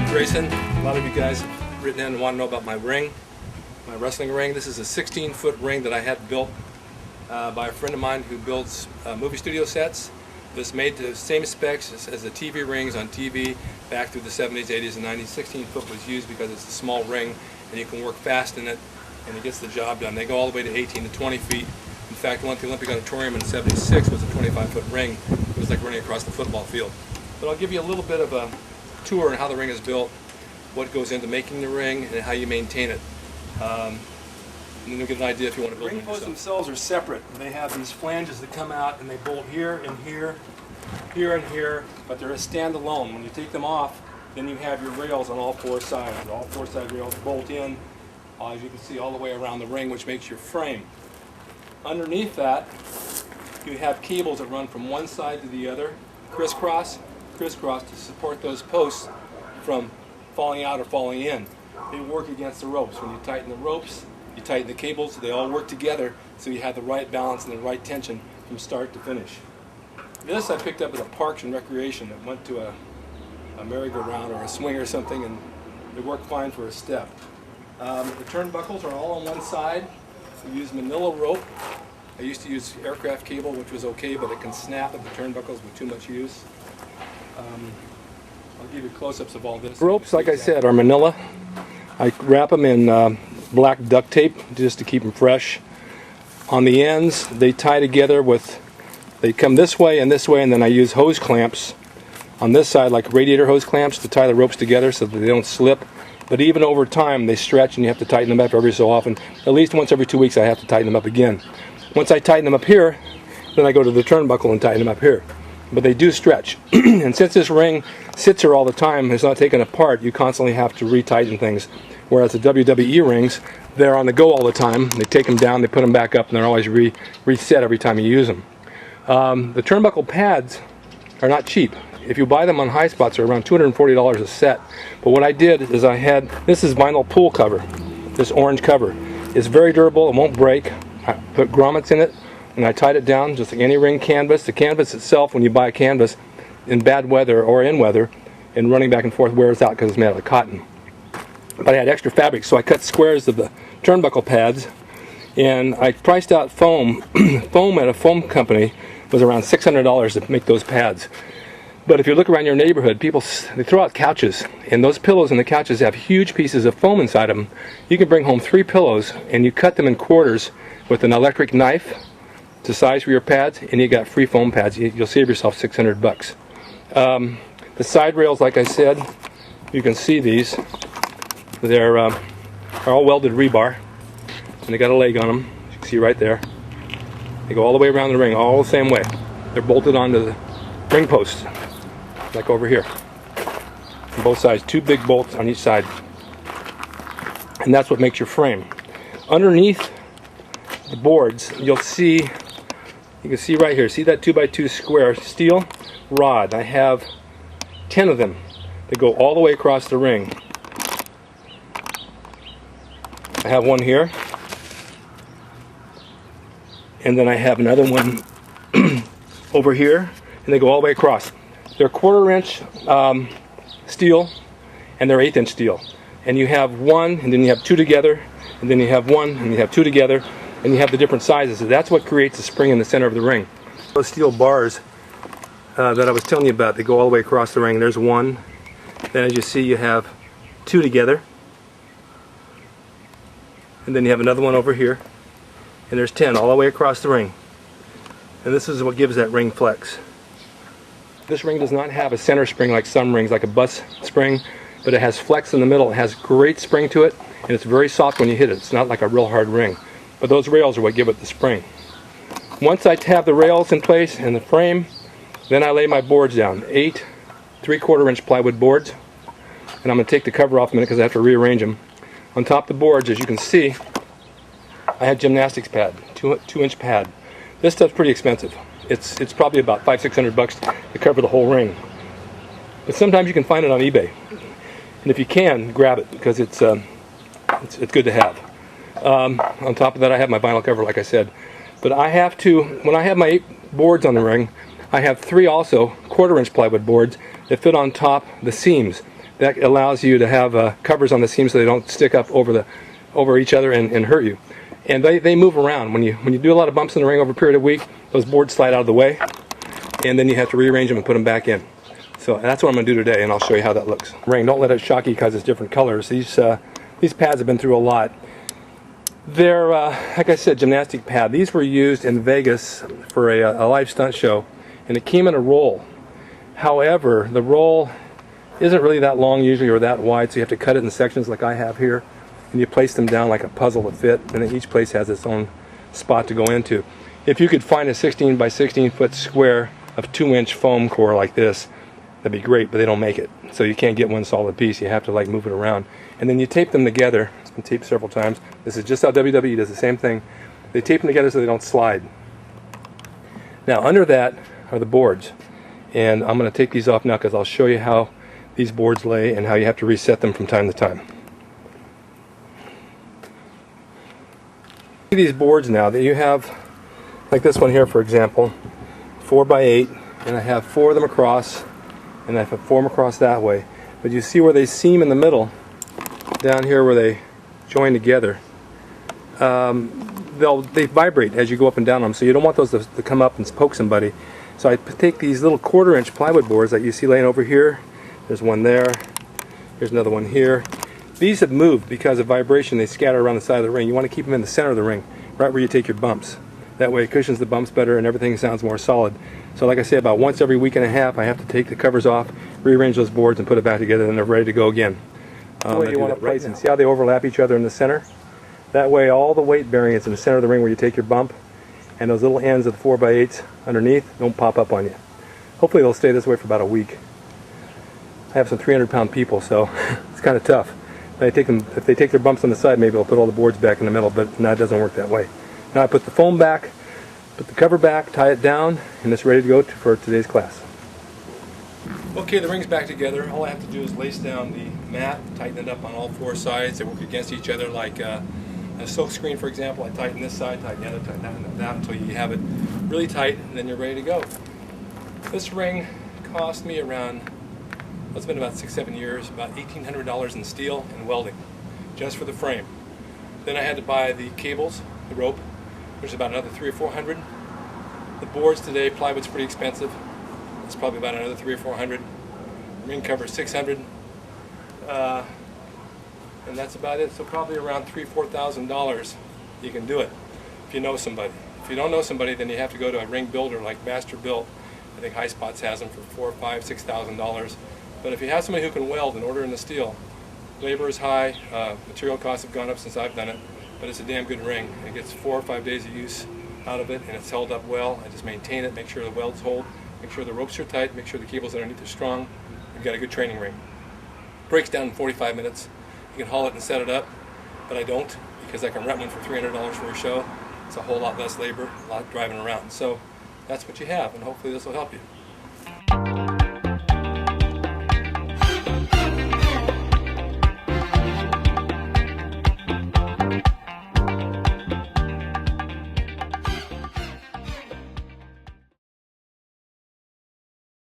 Drasin. A lot of you guys have written in and want to know about my ring, my wrestling ring. This is a 16-foot ring that I had built by a friend of mine who builds movie studio sets. This made the same specs as the TV rings on TV back through the 70s, 80s, and 90s. 16-foot was used because it's a small ring and you can work fast in it and it gets the job done. They go all the way to 18 to 20 feet. In fact, one at the Olympic Auditorium in '76 was a 25-foot ring. It was like running across the football field. But I'll give you a little bit of a tour on how the ring is built, what goes into making the ring, and how you maintain it. And then you'll get an idea if you want to build it. Ring posts themselves are separate. They have these flanges that come out and they bolt here and here, here and here, but they're a standalone. When you take them off, then you have your rails on all four sides. All four side rails bolt in, as you can see, all the way around the ring, which makes your frame. Underneath that, you have cables that run from one side to the other, crisscross to support those posts from falling out or falling in. They work against the ropes. When you tighten the ropes, you tighten the cables, they all work together so you have the right balance and the right tension from start to finish. This I picked up at a Parks and Recreation that went to a merry-go-round or a swing or something, and it worked fine for a step. The turnbuckles are all on one side. We use manila rope. I used to use aircraft cable, which was okay, but it can snap at the turnbuckles with too much use. I'll give you close-ups of all this. Ropes, like I said, are manila. I wrap them in black duct tape just to keep them fresh. On the ends, they tie together with, they come this way, and then I use hose clamps on this side, like radiator hose clamps, to tie the ropes together so that they don't slip. But even over time, they stretch and you have to tighten them up every so often. At least once every 2 weeks I have to tighten them up again. Once I tighten them up here, then I go to the turnbuckle and tighten them up here. But they do stretch. And since this ring sits here all the time, it's not taken apart, you constantly have to retighten things. Whereas the WWE rings, they're on the go all the time. They take them down, they put them back up, and they're always reset every time you use them. The turnbuckle pads are not cheap. If you buy them on high spots, they're around $240 a set. But what I did is this is vinyl pool cover, this orange cover. It's very durable, it won't break. I put grommets in it, and I tied it down just like any ring canvas. The canvas itself, when you buy a canvas in bad weather or in weather, and running back and forth, wears out because it's made out of cotton. But I had extra fabric, so I cut squares of the turnbuckle pads, and I priced out foam. Foam at a foam company was around $600 to make those pads. But if you look around your neighborhood, people, they throw out couches, and those pillows in the couches have huge pieces of foam inside of them. You can bring home 3 pillows, and you cut them in quarters with an electric knife to size for your pads, and you got free foam pads. You'll save yourself $600. The side rails, like I said, you can see these. They're all welded rebar, and they got a leg on them. You can see right there. They go all the way around the ring, all the same way. They're bolted onto the ring posts, like over here. On both sides, 2 big bolts on each side. And that's what makes your frame. Underneath the boards, you can see right here, see that 2x2 square steel rod? I have 10 of them that go all the way across the ring. I have one here, and then I have another one over here, and they go all the way across. They're 1/4 inch steel, and they're 1/8 inch steel. And you have one, and then you have 2 together, and then you have one, and you have 2 together, and you have the different sizes. So that's what creates the spring in the center of the ring. Those steel bars that I was telling you about, they go all the way across the ring. There's one. Then as you see, you have 2 together. And then you have another one over here. And there's 10 all the way across the ring. And this is what gives that ring flex. This ring does not have a center spring like some rings, like a bus spring, but it has flex in the middle. It has great spring to it, and it's very soft when you hit it. It's not like a real hard ring. But those rails are what give it the spring. Once I have the rails in place and the frame, then I lay my boards down. 8 3/4 inch plywood boards. And I'm going to take the cover off in a minute because I have to rearrange them. On top of the boards, as you can see, I had gymnastics pad, 2-inch pad. This stuff's pretty expensive. It's probably about $500-600 to cover the whole ring. But sometimes you can find it on eBay. And if you can, grab it because it's good to have. On top of that, I have my vinyl cover, like I said. But I have to, when I have my 8 boards on the ring, I have 3 also 1/4 inch plywood boards that fit on top the seams. That allows you to have covers on the seams so they don't stick up over each other and hurt you. And they move around. When you do a lot of bumps in the ring over a period of a week, those boards slide out of the way, and then you have to rearrange them and put them back in. So that's what I'm going to do today, and I'll show you how that looks. Ring, don't let it shock you because it's different colors. These pads have been through a lot. They're, like I said, gymnastic pad. These were used in Vegas for a live stunt show, and it came in a roll. However, the roll isn't really that long usually or that wide, so you have to cut it in sections like I have here, and you place them down like a puzzle to fit, and then each place has its own spot to go into. If you could find a 16 by 16 foot square of 2-inch foam core like this, that'd be great, but they don't make it. So you can't get one solid piece. You have to like move it around. And then you tape them together. It's been taped several times. This is just how WWE does the same thing. They tape them together so they don't slide. Now under that are the boards. And I'm going to take these off now because I'll show you how these boards lay and how you have to reset them from time to time. These boards now that you have, like this one here for example, 4 by 8, and I have 4 of them across, and I have 4 of them across that way. But you see where they seam in the middle, down here where they join together. They vibrate as you go up and down them, so you don't want those to come up and poke somebody. So I take these little 1/4-inch plywood boards that you see laying over here. There's one there. Here's another one here. These have moved because of vibration. They scatter around the side of the ring. You want to keep them in the center of the ring, right where you take your bumps. That way it cushions the bumps better and everything sounds more solid. So like I say, about once every week and a half I have to take the covers off, rearrange those boards and put it back together, and they're ready to go again. The way you want to place them. See how they overlap each other in the center? That way all the weight bearing is in the center of the ring where you take your bump, and those little ends of the 4 by 8s underneath don't pop up on you. Hopefully they'll stay this way for about a week. I have some 300-pound people, so it's kind of tough. If they take their bumps on the side, maybe they'll put all the boards back in the middle, but no, it doesn't work that way. Now I put the foam back, put the cover back, tie it down, and it's ready to go for today's class. Okay, the ring's back together. All I have to do is lace down the mat, tighten it up on all 4 sides. They work against each other like a silk screen, for example. I tighten this side, tighten the other, tighten that until you have it really tight, and then you're ready to go. This ring cost me around, well, it's been about 6-7 years, about $1,800 in steel and welding, just for the frame. Then I had to buy the cables, the rope, which is about another $300 or $400. The boards today, plywood's pretty expensive. It's probably about another $300 or $400. The ring cover $600, and that's about it. So probably around $3,000 or $4,000 you can do it if you know somebody. If you don't know somebody, then you have to go to a ring builder like Master Built. I think High Spots has them for $4,000, $5,000, $6,000. But if you have somebody who can weld and order in the steel, labor is high, material costs have gone up since I've done it, but it's a damn good ring. It gets 4 or 5 days of use out of it, and it's held up well. I just maintain it, make sure the welds hold, make sure the ropes are tight, make sure the cables underneath are strong. You've got a good training ring. Breaks down in 45 minutes. You can haul it and set it up, but I don't, because I can rent one for $300 for a show. It's a whole lot less labor, a lot driving around. So that's what you have, and hopefully this will help you.